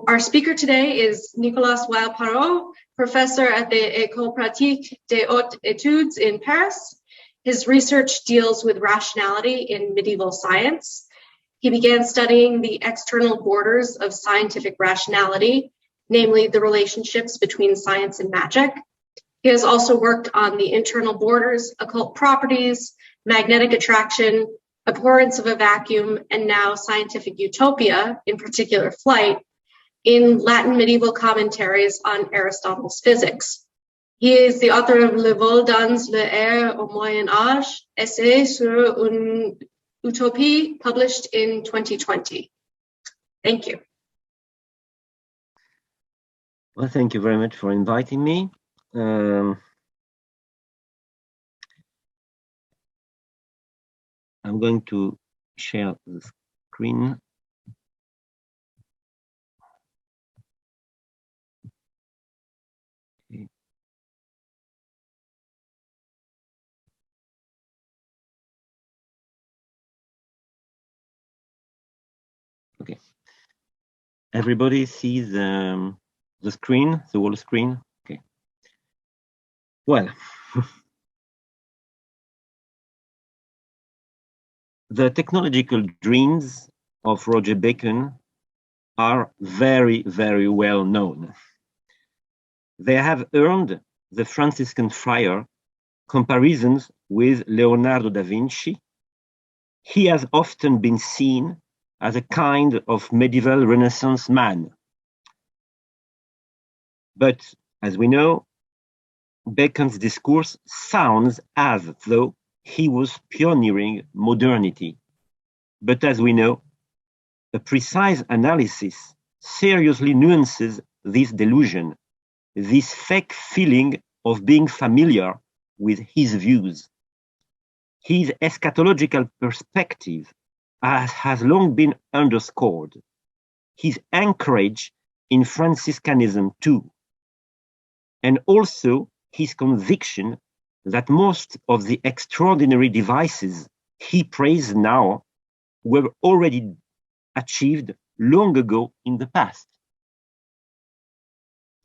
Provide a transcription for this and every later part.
Our speaker today is Nicolas Weill-Parot, professor at the École pratique des hautes études in Paris. His research deals with rationality in medieval science. He began studying the external borders of scientific rationality, namely the relationships between science and magic. He has also worked on the internal borders, occult properties, magnetic attraction, abhorrence of a vacuum, and now scientific utopia, in particular flight, in Latin medieval commentaries on Aristotle's physics. He is the author of Le vol dans l'air au Moyen Âge, essai sur une utopie, published in 2020. Thank you. Well, thank you very much for inviting me. I'm going to share the screen. Okay. Everybody sees the screen, the whole screen? Okay. Well, the technological dreams of Roger Bacon are very, very well known. They have earned the Franciscan friar comparisons with Leonardo da Vinci. He has often been seen as a kind of medieval Renaissance man. But as we know, Bacon's discourse sounds as though he was pioneering modernity. But as we know, a precise analysis seriously nuances this delusion, this fake feeling of being familiar with his views. His eschatological perspective has long been underscored, his anchorage in Franciscanism too, and also his conviction that most of the extraordinary devices he praised now were already achieved long ago in the past.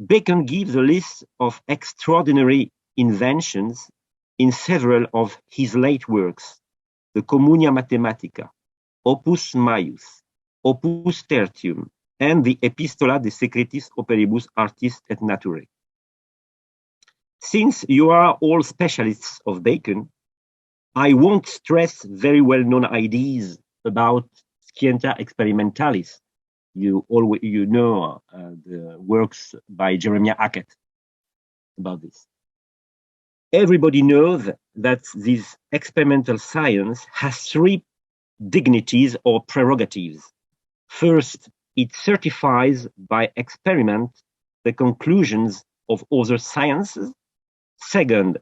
Bacon gives a list of extraordinary inventions in several of his late works, the Communia Mathematica, Opus Maius, Opus Tertium, and the Epistola de Secretis Operibus Artis et Naturae. Since you are all specialists of Bacon, I won't stress very well-known ideas about Scientia Experimentalis. You know the works by Jeremiah Hackett about this. Everybody knows that this experimental science has three dignities or prerogatives. First, it certifies by experiment the conclusions of other sciences. Second,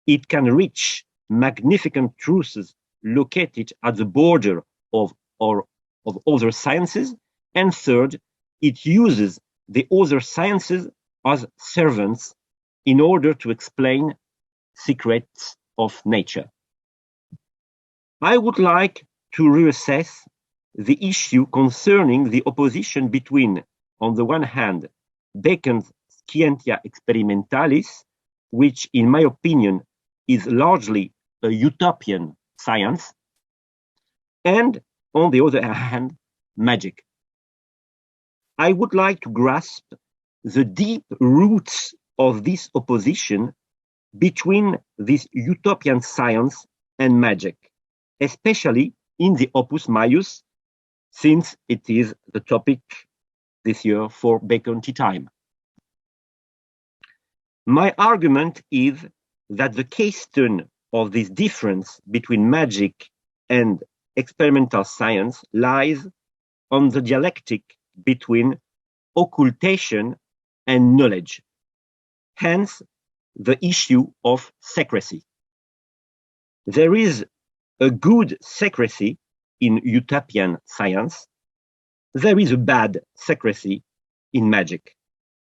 it can reach magnificent truths located at the border of other sciences. And third, it uses the other sciences as servants in order to explain secrets of nature. I would like to reassess the issue concerning the opposition between, on the one hand, Bacon's Scientia Experimentalis, which in my opinion is largely a utopian science, and on the other hand, magic. I would like to grasp the deep roots of this opposition between this utopian science and magic, especially in the Opus Maius, since it is the topic this year for Bacon Tea Time. My argument is that the keystone of this difference between magic and experimental science lies on the dialectic between occultation and knowledge, hence the issue of secrecy. There is a good secrecy in utopian science. There is a bad secrecy in magic.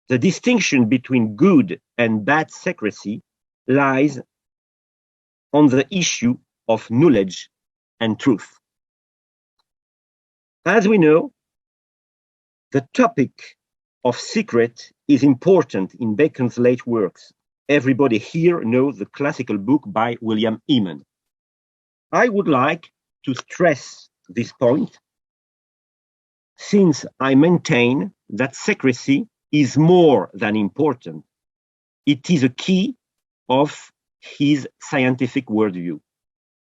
The distinction between good and bad secrecy lies on the issue of knowledge and truth. As we know, the topic of secret is important in Bacon's late works. Everybody here knows the classical book by William Eman. I would like to stress this point, since I maintain that secrecy is more than important. It is a key of his scientific worldview.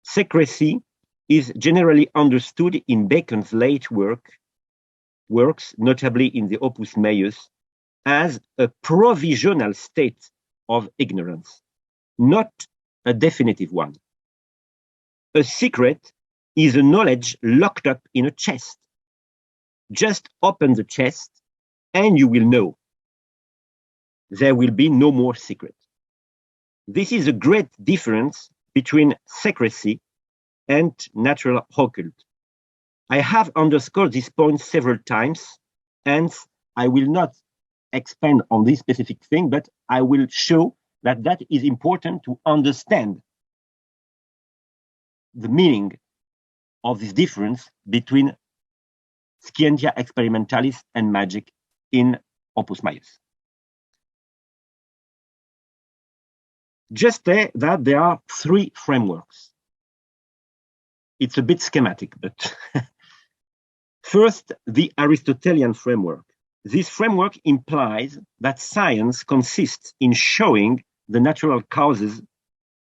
Secrecy is generally understood in Bacon's late works, notably in the Opus Maius, as a provisional state of ignorance, not a definitive one. A secret is a knowledge locked up in a chest. Just open the chest and you will know. There will be no more secret. This is a great difference between secrecy and natural occult. I have underscored this point several times, and I will not expand on this specific thing, but I will show that that is important to understand the meaning of this difference between Scientia Experimentalis and magic in Opus Maius. Just say that there are three frameworks. It's a bit schematic, but first, the Aristotelian framework. This framework implies that science consists in showing the natural causes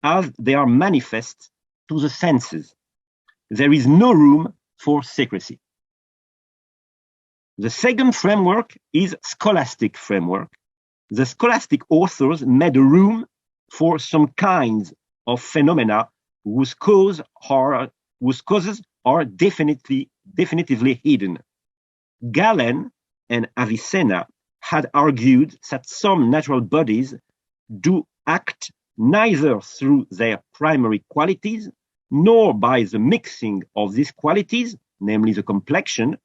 as they are manifest to the senses. There is no room for secrecy. The second framework is scholastic framework. The scholastic authors made a room for some kinds of phenomena whose causes are definitively hidden. Galen and Avicenna had argued that some natural bodies do act neither through their primary qualities nor by the mixing of these qualities, namely the complexion,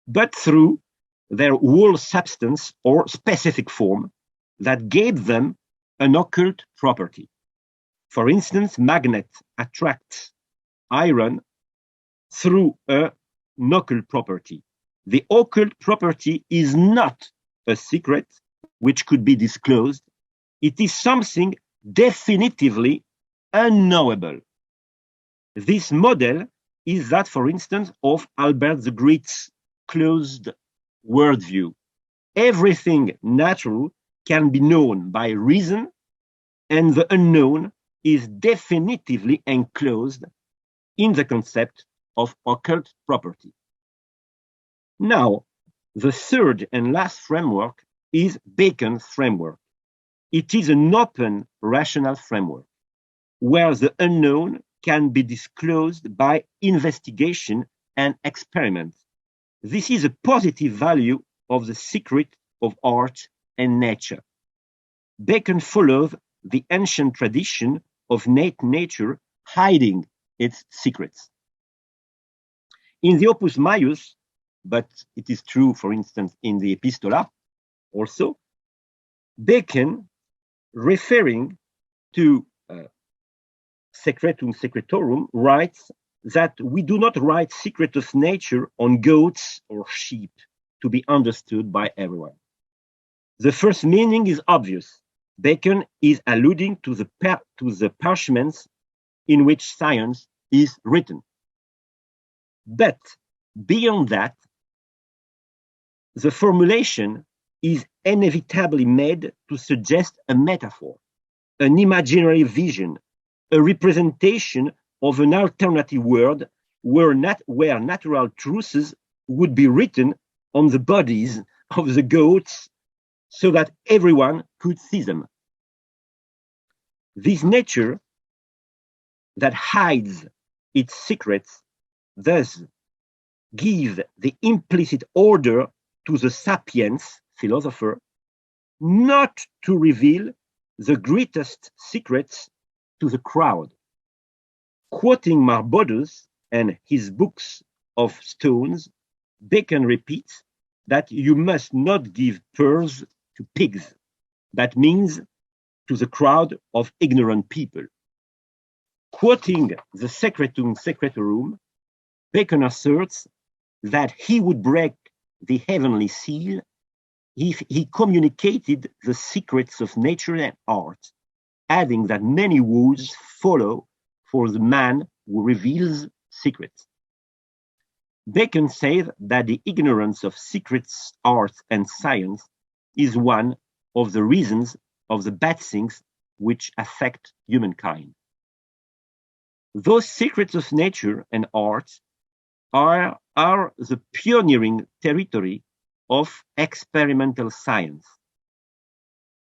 but through their whole substance or specific form that gave them an occult property. For instance, magnet attracts iron through an occult property. The occult property is not a secret which could be disclosed. It is something definitively unknowable. This model is that, for instance, of Albert the Great's closed worldview. Everything natural can be known by reason, and the unknown is definitively enclosed in the concept of occult property. Now, the third and last framework is Bacon's framework. It is an open rational framework where the unknown can be disclosed by investigation and experiment. This is a positive value of the secret of art and nature. Bacon follows the ancient tradition of nature hiding its secrets. In the Opus Maius, but it is true, for instance, in the Epistola also, Bacon, referring to Secretum Secretorum, writes that we do not write secret of nature on goats or sheep to be understood by everyone. The first meaning is obvious. Bacon is alluding to the parchments in which science is written. But beyond that, the formulation is inevitably made to suggest a metaphor, an imaginary vision, a representation of an alternative world where natural truths would be written on the bodies of the goats so that everyone could see them. This nature that hides its secrets thus gives the implicit order to the sapiens, philosopher, not to reveal the greatest secrets to the crowd. Quoting Marbodus and his books of stones, Bacon repeats that you must not give pearls to pigs. That means to the crowd of ignorant people. Quoting the Secretum Secretorum, Bacon asserts that he would break the heavenly seal he communicated the secrets of nature and art, adding that many woes follow for the man who reveals secrets. Bacon said that the ignorance of secrets, art, and science is one of the reasons of the bad things which affect humankind. Those secrets of nature and art are the pioneering territory of experimental science.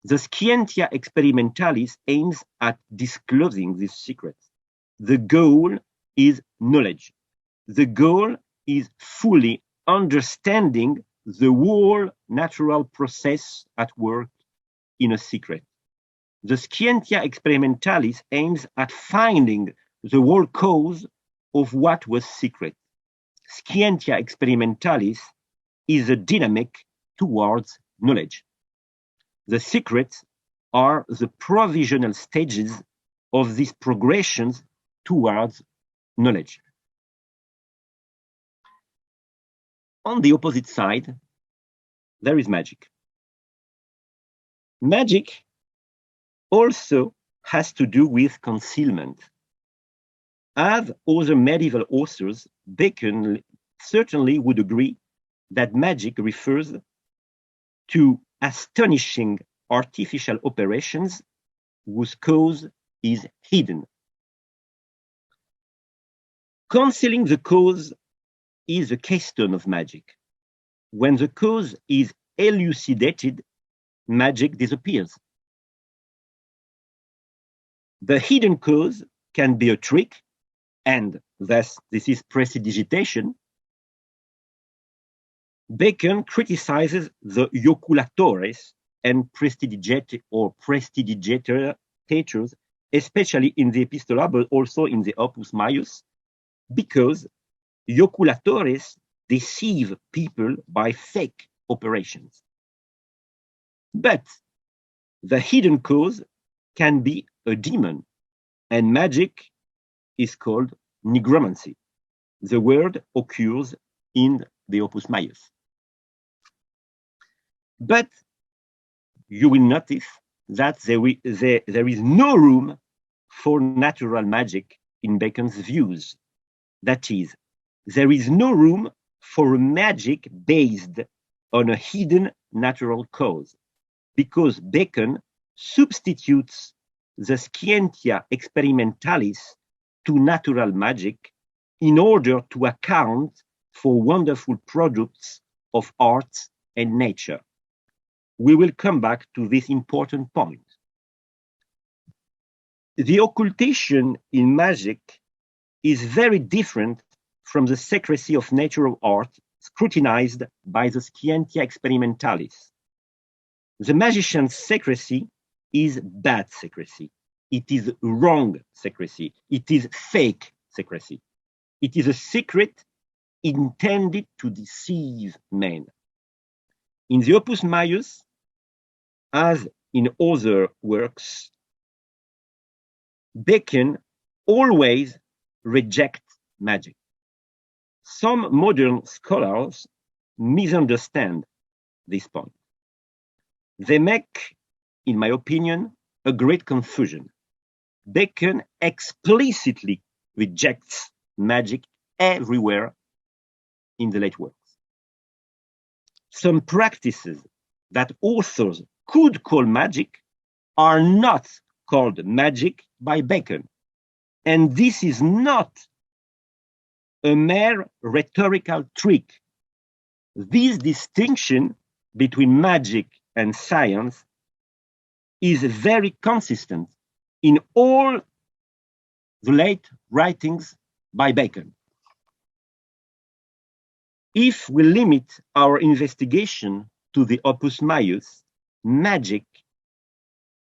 The Scientia Experimentalis aims at disclosing these secrets. The goal is knowledge. The goal is fully understanding the whole natural process at work in a secret. The Scientia Experimentalis aims at finding the whole cause of what was secret. Scientia Experimentalis is a dynamic towards knowledge. The secrets are the provisional stages of these progressions towards knowledge. On the opposite side, there is magic. Magic also has to do with concealment. As other medieval authors, Bacon certainly would agree that magic refers to astonishing artificial operations whose cause is hidden. Concealing the cause is the keystone of magic. When the cause is elucidated, magic disappears. The hidden cause can be a trick, and thus this is prestidigitation. Bacon criticizes the joculatores and prestidigitators, especially in the Epistola, but also in the Opus Maius, because joculatores deceive people by fake operations. But the hidden cause can be a demon, and magic is called nigromancy. The word occurs in the Opus Maius. But you will notice that there is no room for natural magic in Bacon's views. That is, there is no room for a magic based on a hidden natural cause, because Bacon substitutes the Scientia Experimentalis to natural magic in order to account for wonderful products of art and nature. We will come back to this important point. The occultation in magic is very different from the secrecy of natural art scrutinized by the Scientia Experimentalis. The magician's secrecy is bad secrecy. It is wrong secrecy. It is fake secrecy. It is a secret intended to deceive men. In the Opus Maius, as in other works, Bacon always rejects magic. Some modern scholars misunderstand this point. They make, in my opinion, a great confusion. Bacon explicitly rejects magic everywhere in the late works. Some practices that authors could call magic are not called magic by Bacon. And this is not a mere rhetorical trick. This distinction between magic and science is very consistent in all the late writings by Bacon. If we limit our investigation to the Opus Maius, magic,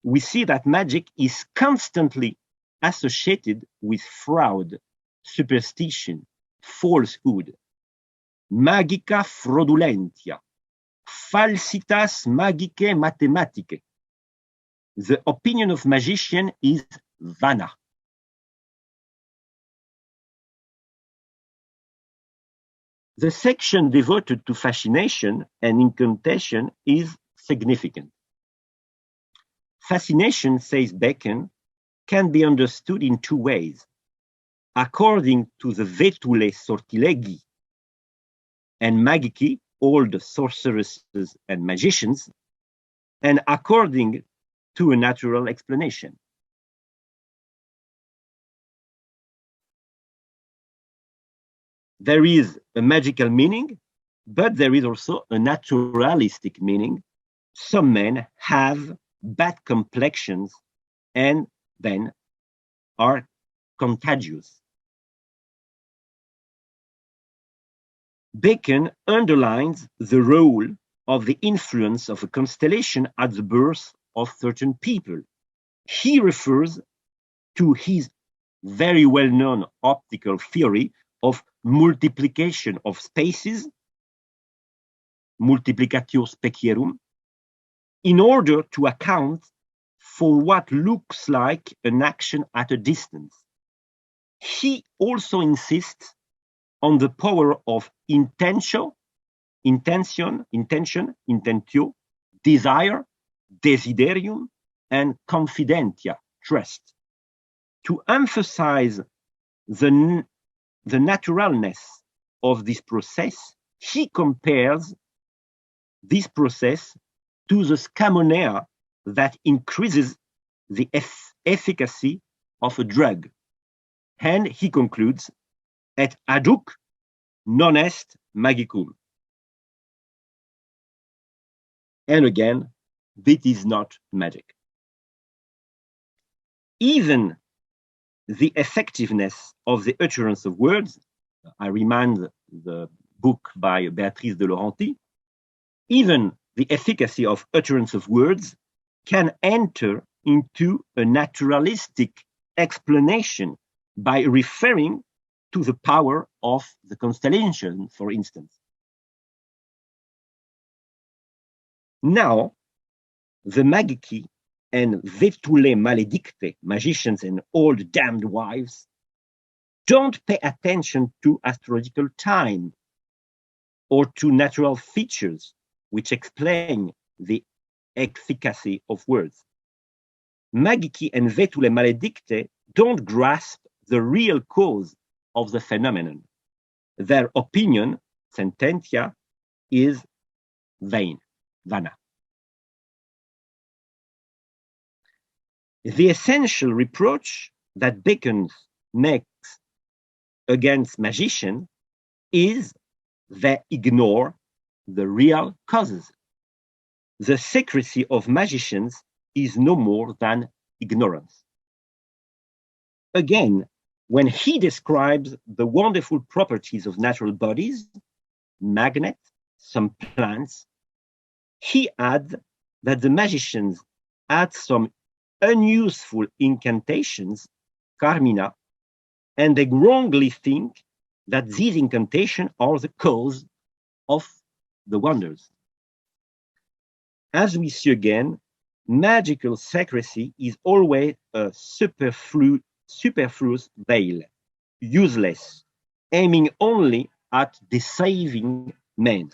we see that magic is constantly associated with fraud, superstition, falsehood, magica fraudulentia, falsitas magicae mathematicae. The opinion of magician is vana. The section devoted to fascination and incantation is significant. Fascination, says Bacon, can be understood in two ways, according to the vetule sortilegi and magici, all the sorceresses and magicians, and according to a natural explanation. There is a magical meaning, but there is also a naturalistic meaning. Some men have bad complexions and then are contagious. Bacon underlines the role of the influence of a constellation at the birth of certain people. He refers to his very well-known optical theory of multiplication of spaces, multiplicatio specierum, in order to account for what looks like an action at a distance. He also insists on the power of intentio, intentio, desire, desiderium, and confidentia, trust. To emphasize the naturalness of this process, he compares this process to the scamonea that increases the efficacy of a drug. And he concludes, et adhuc non est magicum. And again, this is not magic. Even the effectiveness of the utterance of words, I remind the book by Béatrice de Laurenti, even the efficacy of utterance of words can enter into a naturalistic explanation by referring to the power of the constellation, for instance. Now, the magici and vetule maledicte, magicians and old damned wives, don't pay attention to astrological time or to natural features which explain the efficacy of words. Magici and vetule maledicte don't grasp the real cause of the phenomenon. Their opinion, sententia, is vain, vana. The essential reproach that Bacon makes against magicians is they ignore the real causes. The secrecy of magicians is no more than ignorance. Again, when he describes the wonderful properties of natural bodies, magnets, some plants, he adds that the magicians add some unuseful incantations, carmina, and they wrongly think that these incantations are the cause of the wonders. As we see again, magical secrecy is always a superfluous veil, useless, aiming only at deceiving men.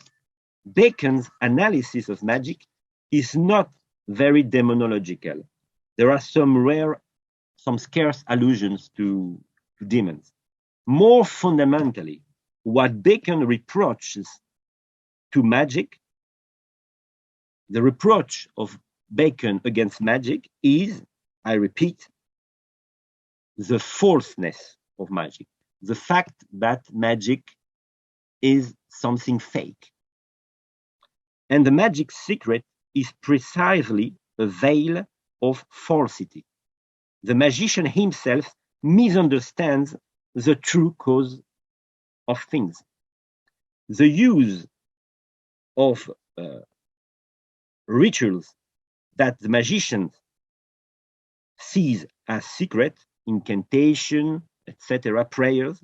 Bacon's analysis of magic is not very demonological. There are some scarce allusions to demons. More fundamentally, what Bacon reproaches to magic, the reproach of Bacon against magic is, I repeat, the falseness of magic, the fact that magic is something fake. And the magic secret is precisely a veil of falsity. The magician himself misunderstands the true cause of things. The use of rituals that the magician sees as secret, incantation, etc., prayers,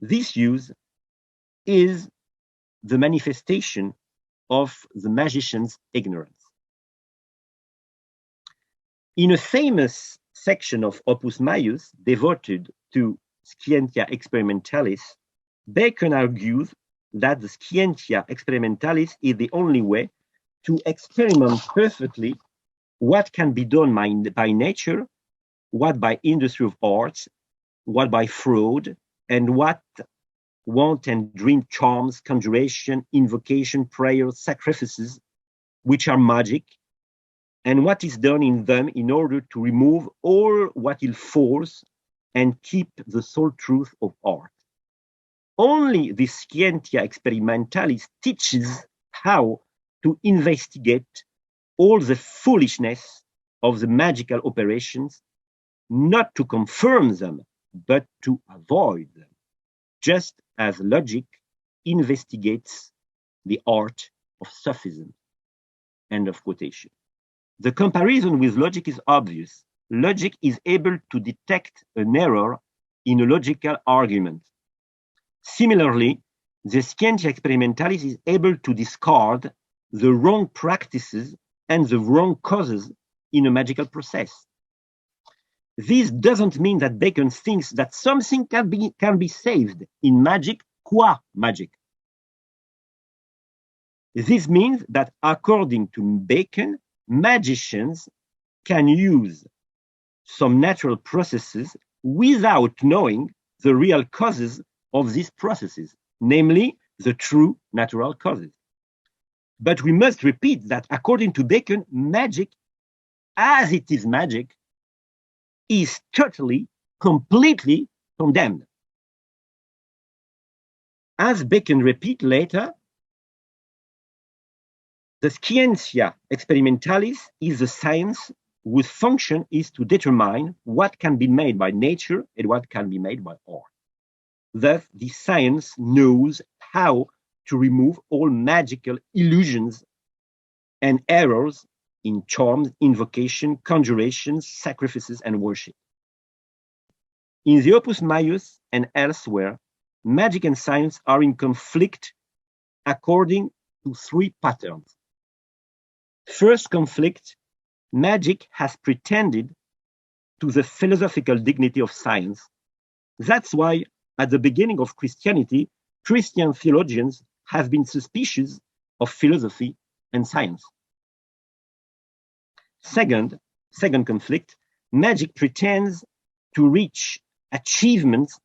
this use is the manifestation of the magician's ignorance. In a famous section of Opus Maius devoted to Scientia Experimentalis, Bacon argues that the scientia experimentalis is the only way to experiment perfectly what can be done by nature, what by industry of arts, what by fraud, and what want and dream charms, conjuration, invocation, prayers, sacrifices, which are magic, and what is done in them in order to remove all what is false and keep the sole truth of art. Only the scientia experimentalis teaches how to investigate all the foolishness of the magical operations, not to confirm them, but to avoid them, just as logic investigates the art of sophism. End of quotation. The comparison with logic is obvious. Logic is able to detect an error in a logical argument. Similarly, the scientia experimentalis is able to discard the wrong practices and the wrong causes in a magical process. This doesn't mean that Bacon thinks that something can be saved in magic qua magic. This means that according to Bacon, magicians can use some natural processes without knowing the real causes of these processes, namely the true natural causes. But we must repeat that according to Bacon, magic, as it is magic, is totally, completely condemned. As Bacon repeats later, the scientia experimentalis is the science whose function is to determine what can be made by nature and what can be made by art. Thus, the science knows how to remove all magical illusions and errors in charms, invocation, conjurations, sacrifices, and worship. In the Opus Maius and elsewhere, magic and science are in conflict according to three patterns. First conflict, magic has pretended to the philosophical dignity of science. That's why at the beginning of Christianity, Christian theologians have been suspicious of philosophy and science. Second conflict, magic pretends to reach achievements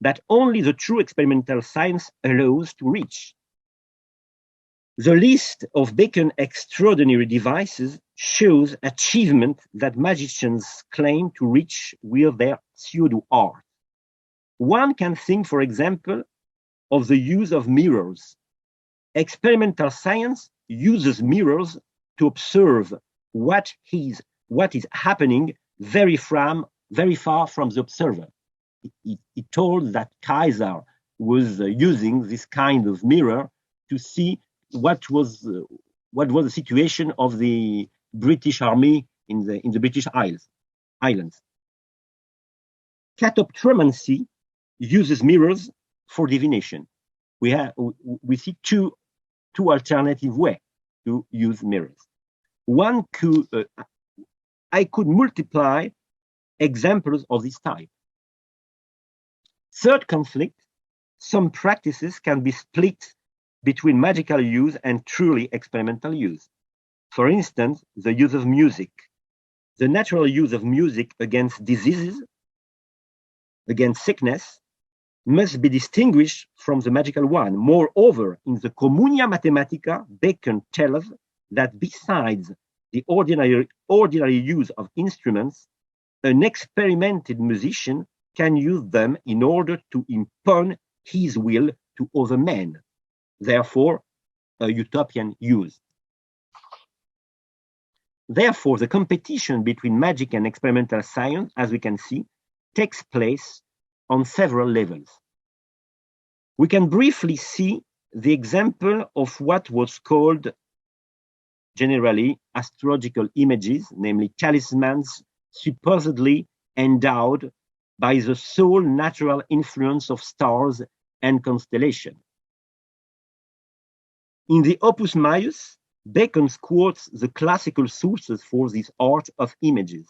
that only the true experimental science allows to reach. The list of Bacon's extraordinary devices shows achievement that magicians claim to reach with their pseudo-art. One can think, for example, of the use of mirrors. Experimental science uses mirrors to observe what is happening very far from the observer. It told that Kaiser was using this kind of mirror to see what was the situation of the British Army in the British Islands. Catoptromancy uses mirrors for divination. We see two alternative ways to use mirrors. One I could multiply examples of this type. Third conflict, some practices can be split between magical use and truly experimental use. For instance, the use of music. The natural use of music against diseases, against sickness, must be distinguished from the magical one. Moreover, in the Communia Mathematica, Bacon tells us that besides the ordinary use of instruments, an experimented musician can use them in order to impose his will to other men. Therefore, a utopian use. Therefore, the competition between magic and experimental science, as we can see, takes place on several levels. We can briefly see the example of what was called generally astrological images, namely talismans supposedly endowed by the sole natural influence of stars and constellations. In the Opus Maius, Bacon quotes the classical sources for this art of images.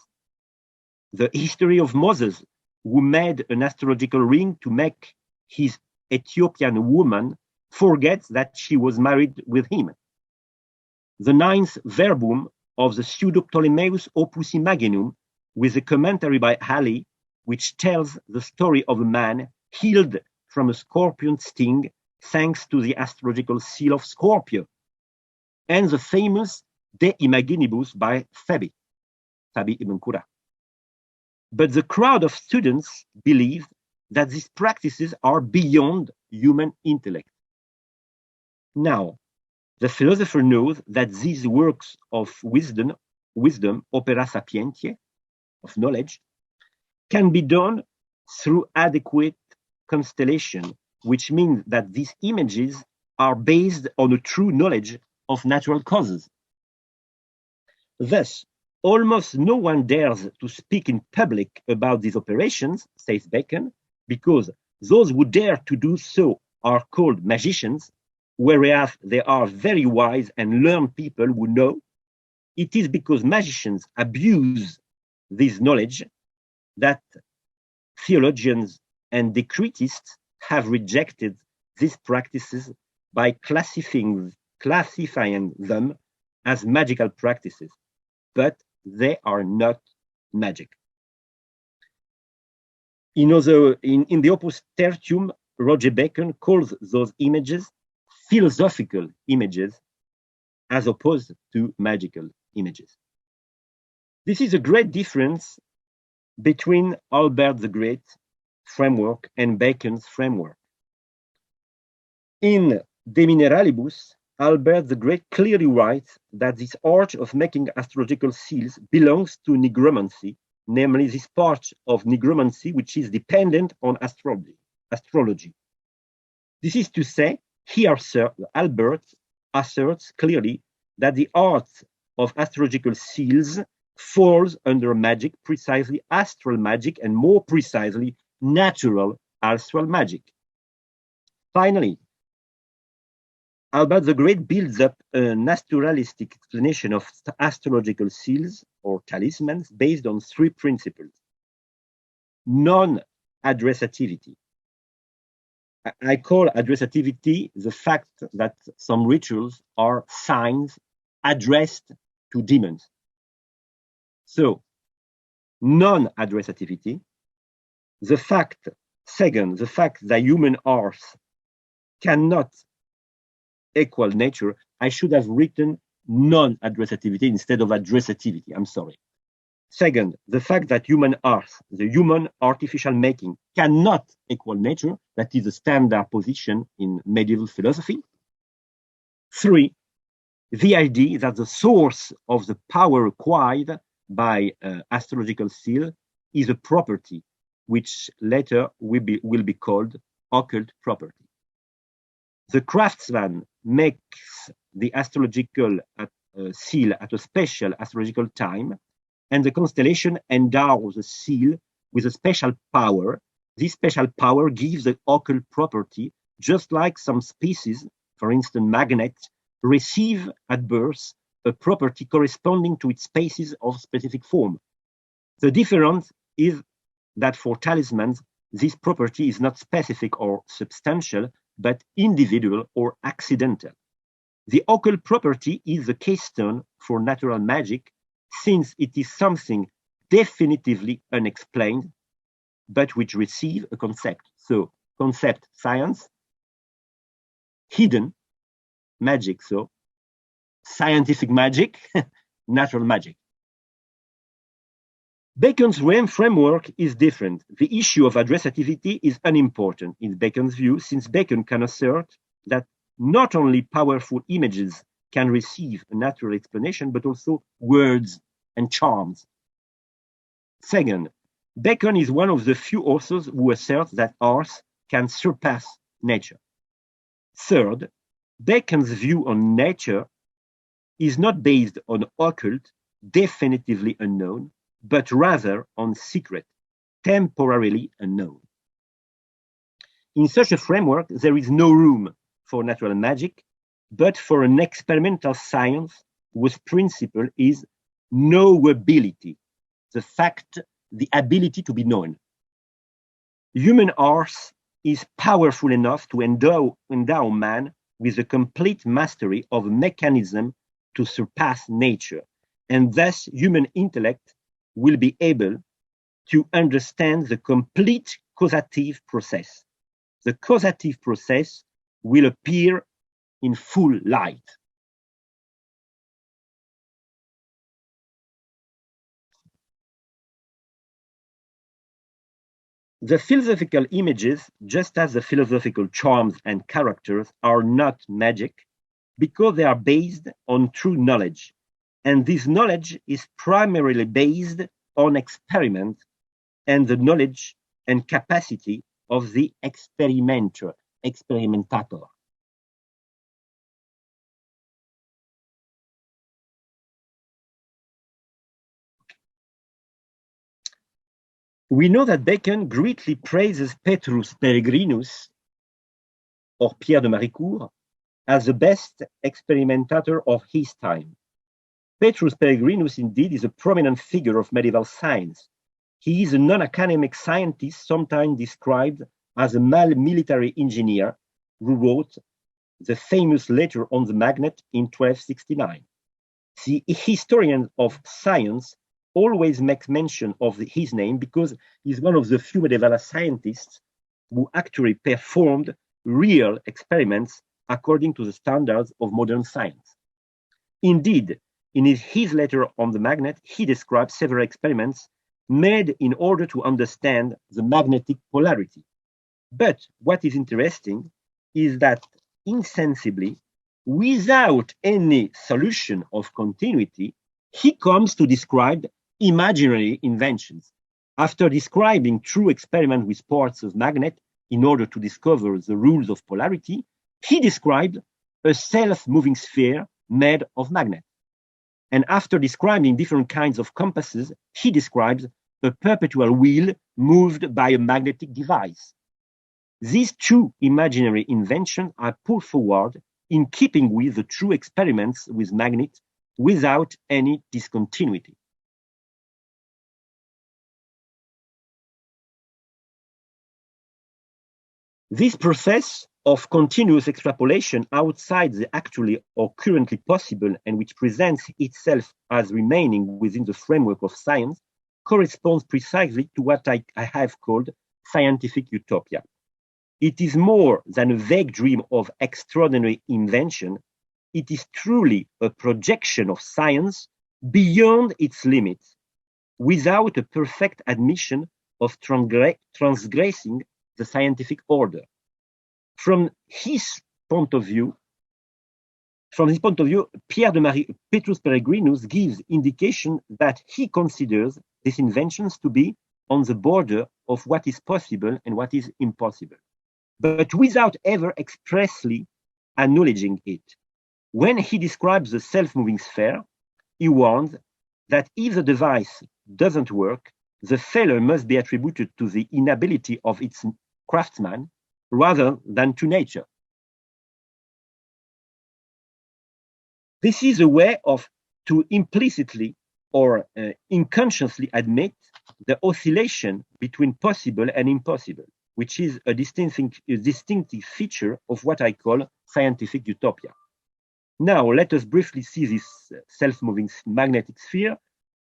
The history of Moses, who made an astrological ring to make his Ethiopian woman forgets that she was married with him. The ninth verbum of the Pseudo-Ptolemeus Opus Imaginum, with a commentary by Halley, which tells the story of a man healed from a scorpion sting thanks to the astrological seal of Scorpio, and the famous De Imaginibus by Fabi ibn Qura. But the crowd of students believe that these practices are beyond human intellect. Now, the philosopher knows that these works of wisdom, opera sapientiae, of knowledge, can be done through adequate constellation, which means that these images are based on a true knowledge of natural causes. Thus, almost no one dares to speak in public about these operations, says Bacon, because those who dare to do so are called magicians, whereas there are very wise and learned people who know. It is because magicians abuse this knowledge that theologians and decretists have rejected these practices by classifying them as magical practices, but they are not magic. In the Opus Tertium, Roger Bacon calls those images philosophical images as opposed to magical images. This is a great difference between Albert the Great framework and Bacon's framework. In De Mineralibus, Albert the Great clearly writes that this art of making astrological seals belongs to nigromancy, namely this part of nigromancy which is dependent on astrology. This is to say, Albert asserts clearly that the art of astrological seals falls under magic, precisely astral magic, and more precisely natural astral magic. Finally, Albert the Great builds up a naturalistic explanation of astrological seals or talismans based on three principles. Non-addressativity. I call addressativity the fact that some rituals are signs addressed to demons. So, non-addressativity. Second, the fact that human art cannot equal nature. I should have written non-addressativity instead of addressativity. I'm sorry. Second, the fact that human art, the human artificial making, cannot equal nature. That is a standard position in medieval philosophy. Three, the idea that the source of the power acquired by astrological seal is a property, which later will be called occult property. The craftsman makes the astrological seal at a special astrological time, and the constellation endows the seal with a special power. This special power gives the occult property, just like some species, for instance, magnets, receive at birth a property corresponding to its species of specific form. The difference is that for talismans, this property is not specific or substantial, but individual or accidental. The occult property is the keystone for natural magic, since it is something definitively unexplained, but which receives a concept. So, concept science, hidden magic, so scientific magic, natural magic. Bacon's framework is different. The issue of addressativity is unimportant in Bacon's view, since Bacon can assert that not only powerful images can receive a natural explanation, but also words and charms. Second, Bacon is one of the few authors who assert that art can surpass nature. Third, Bacon's view on nature is not based on occult, definitively unknown, but rather on secret, temporarily unknown. In such a framework, there is no room for natural magic, but for an experimental science whose principle is knowability, the ability to be known. Human art is powerful enough to endow man with a complete mastery of a mechanism to surpass nature, and thus human intellect will be able to understand the complete causative process. The causative process will appear in full light. The philosophical images, just as the philosophical charms and characters, are not magic because they are based on true knowledge. And this knowledge is primarily based on experiment and the knowledge and capacity of the experimentator. We know that Bacon greatly praises Petrus Peregrinus, or Pierre de Maricourt, as the best experimentator of his time. Petrus Peregrinus, indeed, is a prominent figure of medieval science. He is a non-academic scientist, sometimes described as a military engineer, who wrote the famous letter on the magnet in 1269. The historian of science always makes mention of his name because he's one of the few medieval scientists who actually performed real experiments according to the standards of modern science. Indeed, in his letter on the magnet, he describes several experiments made in order to understand the magnetic polarity. But what is interesting is that insensibly, without any solution of continuity, he comes to describe imaginary inventions. After describing true experiment with parts of magnet in order to discover the rules of polarity, he described a self-moving sphere made of magnet. And after describing different kinds of compasses, he describes a perpetual wheel moved by a magnetic device. These two imaginary inventions are put forward in keeping with the true experiments with magnet without any discontinuity. This process of continuous extrapolation outside the actually or currently possible and which presents itself as remaining within the framework of science corresponds precisely to what I have called scientific utopia. It is more than a vague dream of extraordinary invention. It is truly a projection of science beyond its limits, without a perfect admission of transgressing the scientific order. From his point of view, Petrus Peregrinus gives indication that he considers these inventions to be on the border of what is possible and what is impossible, but without ever expressly acknowledging it. When he describes the self-moving sphere, he warns that if the device doesn't work, the failure must be attributed to the inability of its craftsman rather than to nature. This is a way to implicitly or unconsciously admit the oscillation between possible and impossible, which is a distinctive feature of what I call scientific utopia. Now, let us briefly see this self-moving magnetic sphere.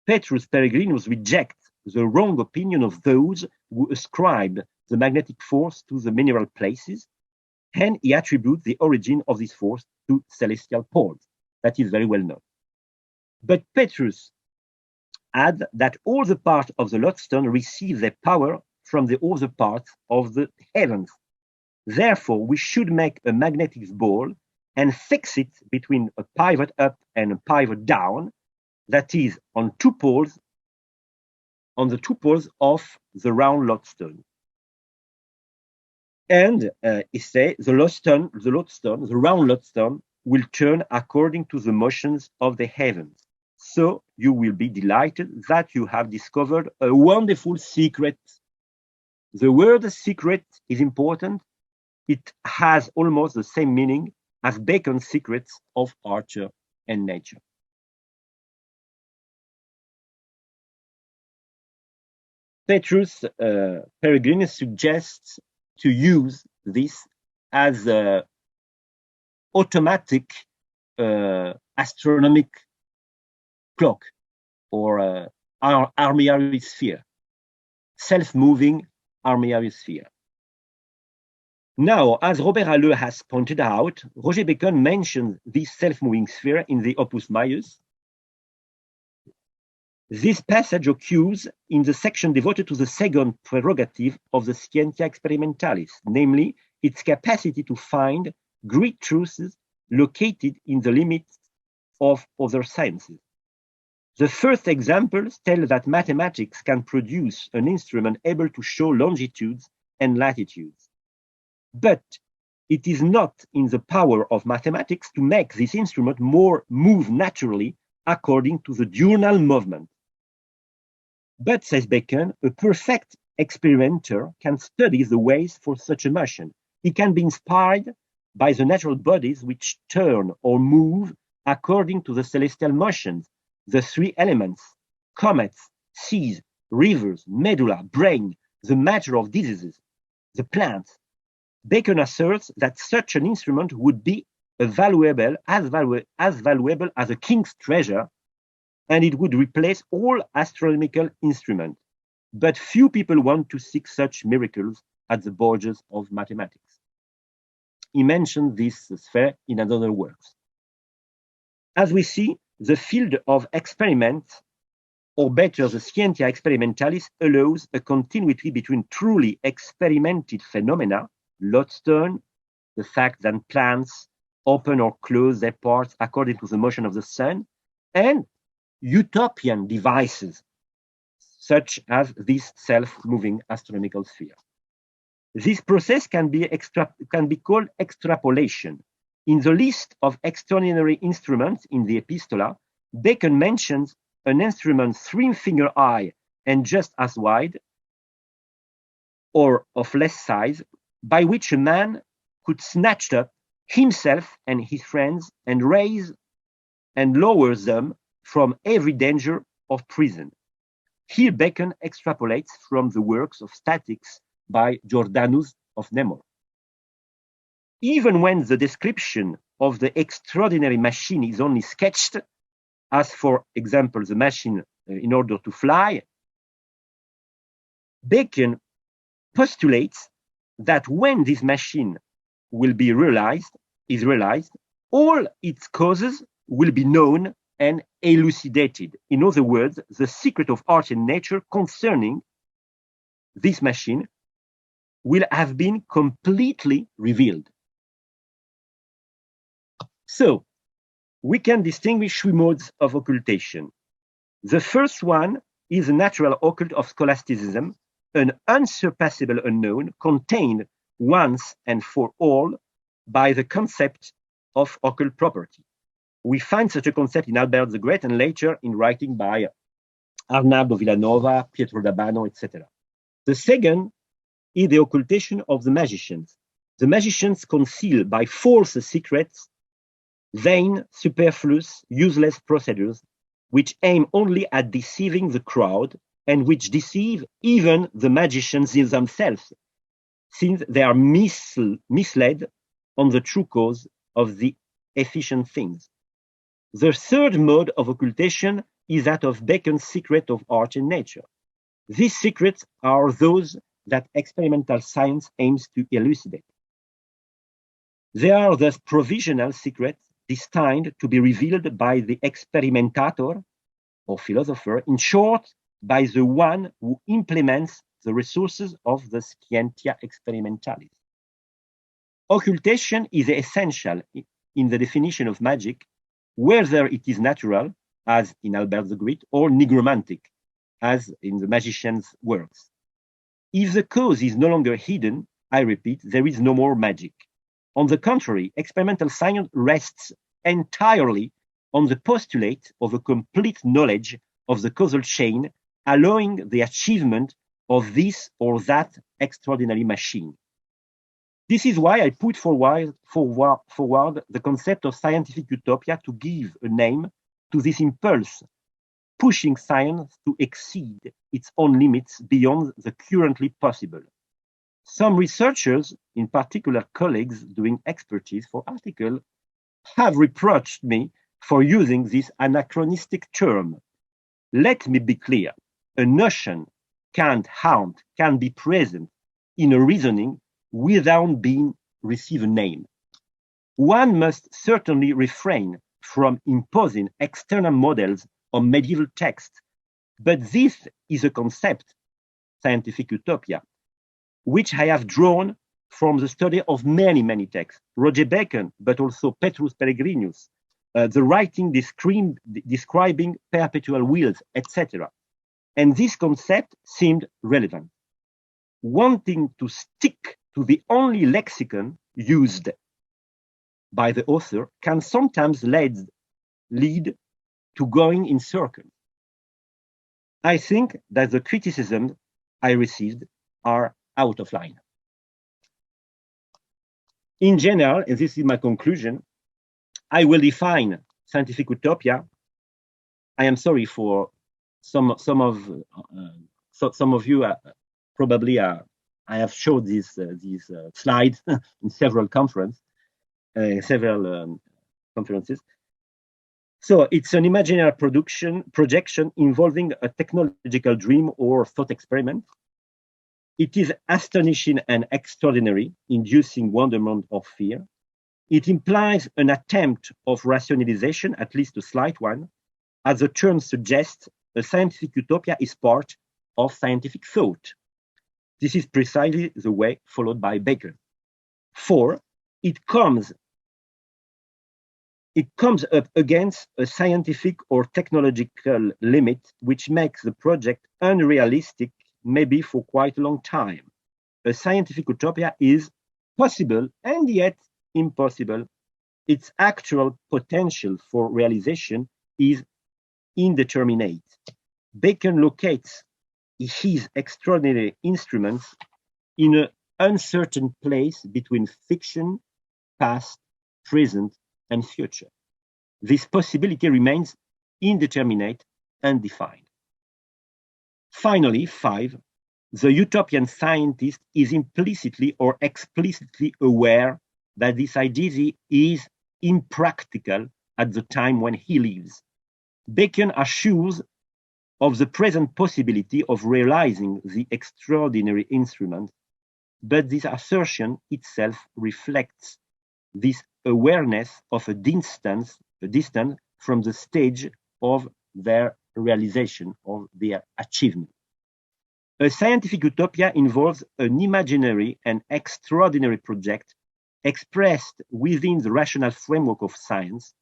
Petrus Peregrinus rejects the wrong opinion of those who ascribe the magnetic force to the mineral places, and he attributes the origin of this force to celestial poles. That is very well known. But Petrus adds that all the parts of the lodestone receive their power from the other parts of the heavens. Therefore, we should make a magnetic ball and fix it between a pivot up and a pivot down, that is, on the two poles of the round lodestone. And he says the round lodestone will turn according to the motions of the heavens. So you will be delighted that you have discovered a wonderful secret. The word secret is important. It has almost the same meaning as Bacon's secrets of Archer and nature. Petrus Peregrinus suggests to use this as an automatic astronomic clock or armillary sphere, self-moving armillary sphere. Now, as Robert Halleux has pointed out, Roger Bacon mentioned this self-moving sphere in the Opus Maius. This passage occurs in the section devoted to the second prerogative of the Scientia Experimentalis, namely its capacity to find great truths located in the limits of other sciences. The first examples tell that mathematics can produce an instrument able to show longitudes and latitudes. But it is not in the power of mathematics to make this instrument move naturally according to the diurnal movement. But, says Bacon, a perfect experimenter can study the ways for such a motion. He can be inspired by the natural bodies which turn or move according to the celestial motions, the three elements, comets, seas, rivers, medulla, brain, the matter of diseases, the plants. Bacon asserts that such an instrument would be as valuable as a king's treasure, and it would replace all astronomical instruments. But few people want to seek such miracles at the borders of mathematics. He mentioned this sphere in another works. As we see, the field of experiment, or better, the Scientia Experimentalis, allows a continuity between truly experimented phenomena, lodestone, the fact that planets open or close their parts according to the motion of the sun, and utopian devices, such as this self-moving astronomical sphere. This process can be called extrapolation. In the list of extraordinary instruments in the Epistola, Bacon mentions an instrument 3 finger high and just as wide, or of less size, by which a man could snatch up himself and his friends and raise and lower them from every danger of prison. Here Bacon extrapolates from the works of statics by Jordanus of Nemor. Even when the description of the extraordinary machine is only sketched, as for example the machine in order to fly, Bacon postulates that when this machine will be realized, all its causes will be known and elucidated. In other words, the secret of art and nature concerning this machine will have been completely revealed. So, we can distinguish 3 modes of occultation. The first one is the natural occult of scholasticism, an unsurpassable unknown contained once and for all by the concept of occult property. We find such a concept in Albert the Great and later in writing by Arnaldo Villanova, Pietro d'Abano, etc. The second is the occultation of the magicians. The magicians conceal by false secrets vain, superfluous, useless procedures which aim only at deceiving the crowd and which deceive even the magicians themselves, since they are misled on the true cause of the efficient things. The third mode of occultation is that of Bacon's secret of art and nature. These secrets are those that experimental science aims to elucidate. They are thus provisional secrets destined to be revealed by the experimentator or philosopher, in short, by the one who implements the resources of the Scientia Experimentalis. Occultation is essential in the definition of magic, whether it is natural, as in Albert the Great, or nigromantic, as in the magician's works. If the cause is no longer hidden, I repeat, there is no more magic. On the contrary, experimental science rests entirely on the postulate of a complete knowledge of the causal chain, allowing the achievement of this or that extraordinary machine. This is why I put forward the concept of scientific utopia to give a name to this impulse, pushing science to exceed its own limits beyond the currently possible. Some researchers, in particular colleagues doing expertise for articles, have reproached me for using this anachronistic term. Let me be clear. A notion can be present in a reasoning without being receive a name. One must certainly refrain from imposing external models on medieval texts, but this is a concept, scientific utopia, which I have drawn from the study of many texts. Roger Bacon, but also Petrus Pellegrinus, the writing describing perpetual wills, etc. And this concept seemed relevant. Wanting to stick to the only lexicon used by the author can sometimes lead to going in circles. I think that the criticisms I received are out of line. In general, and this is my conclusion, I will define scientific utopia. I am sorry for some of you probably I have showed these slides in several conferences. So it's an imaginary projection involving a technological dream or thought experiment. It is astonishing and extraordinary, inducing wonderment or fear. It implies an attempt of rationalization, at least a slight one. As the term suggests, a scientific utopia is part of scientific thought. This is precisely the way followed by Bacon. 4, it comes up against a scientific or technological limit which makes the project unrealistic, maybe for quite a long time. A scientific utopia is possible and yet impossible. Its actual potential for realization is indeterminate. Bacon locates his extraordinary instruments in an uncertain place between fiction, past, present, and future. This possibility remains indeterminate and defined. Finally, 5, the utopian scientist is implicitly or explicitly aware that this idea is impractical at the time when he lives. Bacon assures of the present possibility of realizing the extraordinary instrument, but this assertion itself reflects this awareness of a distance from the stage of their realization or their achievement. A scientific utopia involves an imaginary and extraordinary project expressed within the rational framework of science.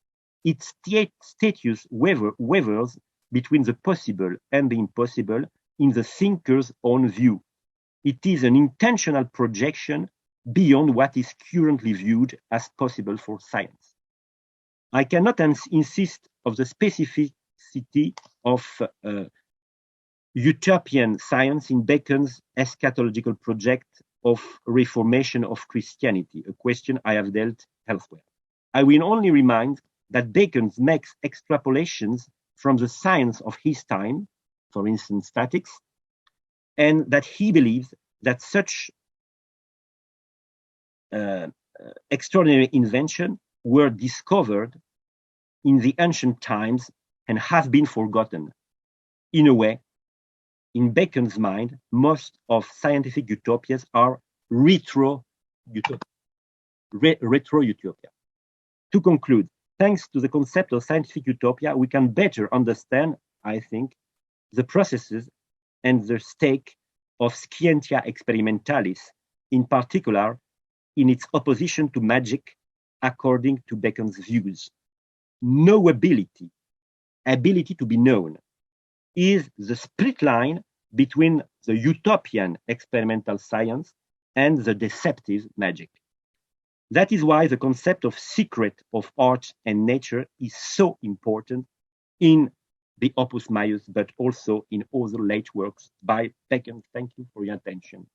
Its status wavers between the possible and the impossible in the thinker's own view. It is an intentional projection beyond what is currently viewed as possible for science. I cannot insist of the specificity of utopian science in Bacon's eschatological project of reformation of Christianity, a question I have dealt elsewhere. I will only remind that Bacon makes extrapolations from the science of his time, for instance, statics, and that he believes that such extraordinary inventions were discovered in the ancient times and have been forgotten. In a way, in Bacon's mind, most of scientific utopias are retro-utopia. To conclude, thanks to the concept of scientific utopia, we can better understand, I think, the processes and the stake of scientia experimentalis, in particular, in its opposition to magic, according to Bacon's views. Knowability, ability to be known, is the split line between the utopian experimental science and the deceptive magic. That is why the concept of secret of art and nature is so important in the Opus Maius, but also in other late works by Bacon. Thank you for your attention.